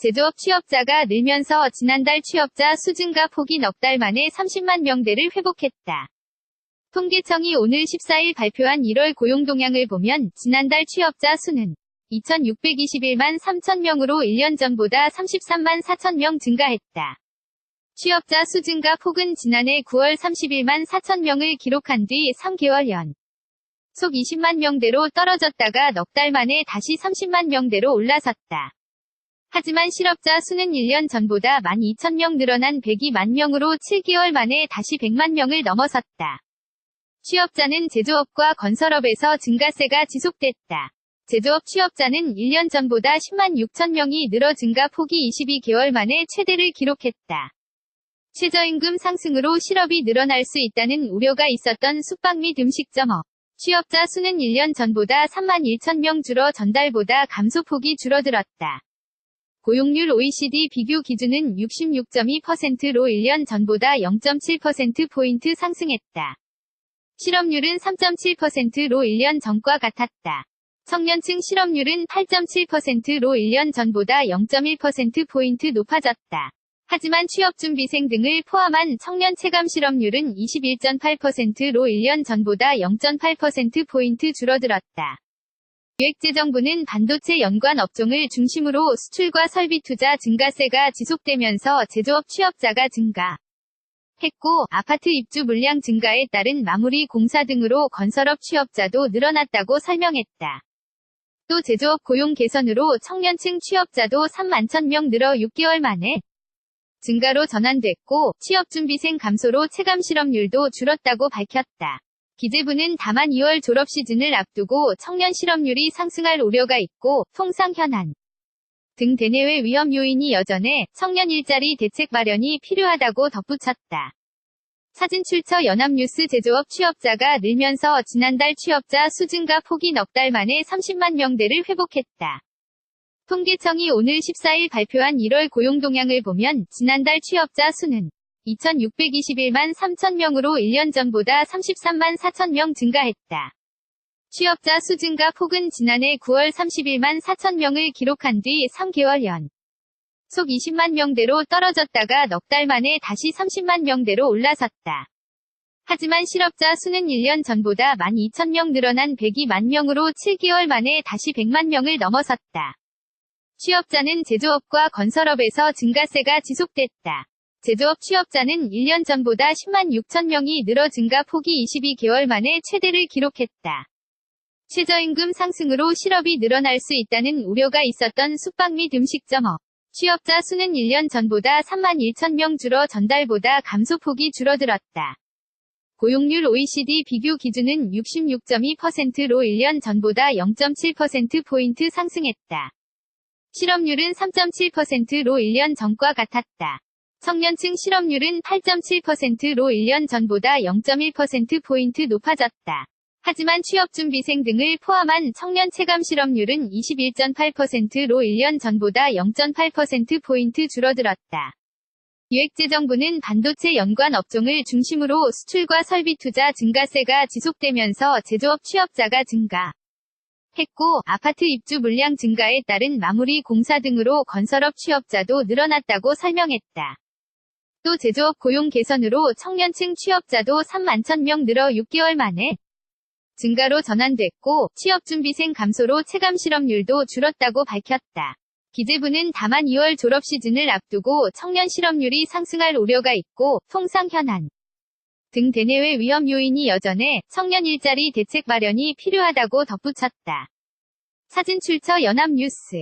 제조업 취업자가 늘면서 지난달 취업자 수 증가 폭이 넉 달 만에 30만 명대를 회복했다. 통계청이 오늘 14일 발표한 1월 고용 동향을 보면 지난달 취업자 수는 2,621만 3천 명으로 1년 전보다 33만 4천 명 증가했다. 취업자 수 증가 폭은 지난해 9월 31만 4천 명을 기록한 뒤 3개월 연속 20만 명대로 떨어졌다가 넉 달 만에 다시 30만 명대로 올라섰다. 하지만 실업자 수는 1년 전보다 12,000명 늘어난 102만 명으로 7개월 만에 다시 100만 명을 넘어섰다. 취업자는 제조업과 건설업에서 증가세가 지속됐다. 제조업 취업자는 1년 전보다 10만 6천 명이 늘어 증가 폭이 22개월 만에 최대를 기록했다. 최저임금 상승으로 실업이 늘어날 수 있다는 우려가 있었던 숙박 및 음식점업 취업자 수는 1년 전보다 3만 1천 명 줄어 전달보다 감소폭이 줄어들었다. 고용률 OECD 비교 기준은 66.2%로 1년 전보다 0.7%포인트 상승했다. 실업률은 3.7%로 1년 전과 같았다. 청년층 실업률은 8.7%로 1년 전보다 0.1%포인트 높아졌다. 하지만 취업준비생 등을 포함한 청년 체감 실업률은 21.8%로 1년 전보다 0.8%포인트 줄어들었다. 기획재정부는 반도체 연관 업종을 중심으로 수출과 설비 투자 증가세가 지속되면서 제조업 취업자가 증가했고 아파트 입주 물량 증가에 따른 마무리 공사 등으로 건설업 취업자도 늘어났다고 설명했다. 또 제조업 고용 개선으로 청년층 취업자도 3만 1,000명 늘어 6개월 만에 증가로 전환됐고 취업준비생 감소로 체감 실업률도 줄었다고 밝혔다. 기재부는 다만 2월 졸업 시즌을 앞두고 청년 실업률이 상승할 우려가 있고 통상 현안 등 대내외 위험 요인이 여전해 청년 일자리 대책 마련이 필요하다고 덧붙였다. 사진 출처 연합뉴스 제조업 취업자가 늘면서 지난달 취업자 수 증가 폭이 넉 달 만에 30만 명대를 회복했다. 통계청이 오늘 14일 발표한 1월 고용 동향을 보면 지난달 취업자 수는 2,621만 3천 명으로 1년 전보다 33만 4천 명 증가했다. 취업자 수 증가 폭은 지난해 9월 31만 4천 명을 기록한 뒤 3개월 연속 20만 명대로 떨어졌다가 넉 달 만에 다시 30만 명대로 올라섰다. 하지만 실업자 수는 1년 전보다 12,000명 늘어난 102만 명으로 7개월 만에 다시 100만 명을 넘어섰다. 취업자는 제조업과 건설업에서 증가세가 지속됐다. 제조업 취업자는 1년 전보다 10만 6천 명이 늘어 증가 폭이 22개월 만에 최대를 기록했다. 최저임금 상승으로 실업이 늘어날 수 있다는 우려가 있었던 숙박 및 음식점업 취업자 수는 1년 전보다 3만 1천 명 줄어 전달보다 감소폭이 줄어들었다. 고용률 OECD 비교 기준은 66.2%로 1년 전보다 0.7%포인트 상승했다. 실업률은 3.7%로 1년 전과 같았다. 청년층 실업률은 8.7%로 1년 전보다 0.1%포인트 높아졌다. 하지만 취업준비생 등을 포함한 청년 체감 실업률은 21.8%로 1년 전보다 0.8%포인트 줄어들었다. 기획재정부는 반도체 연관 업종을 중심으로 수출과 설비 투자 증가세가 지속되면서 제조업 취업자가 증가했고 아파트 입주 물량 증가에 따른 마무리 공사 등으로 건설업 취업자도 늘어났다고 설명했다. 또 제조업 고용 개선으로 청년층 취업자도 3만 1,000명 늘어 6개월 만에 증가로 전환됐고 취업준비생 감소로 체감 실업률도 줄었다고 밝혔다. 기재부는 다만 2월 졸업 시즌을 앞두고 청년 실업률이 상승할 우려가 있고 통상 현안 등 대내외 위험 요인이 여전해 청년 일자리 대책 마련이 필요하다고 덧붙였다. 사진 출처 연합뉴스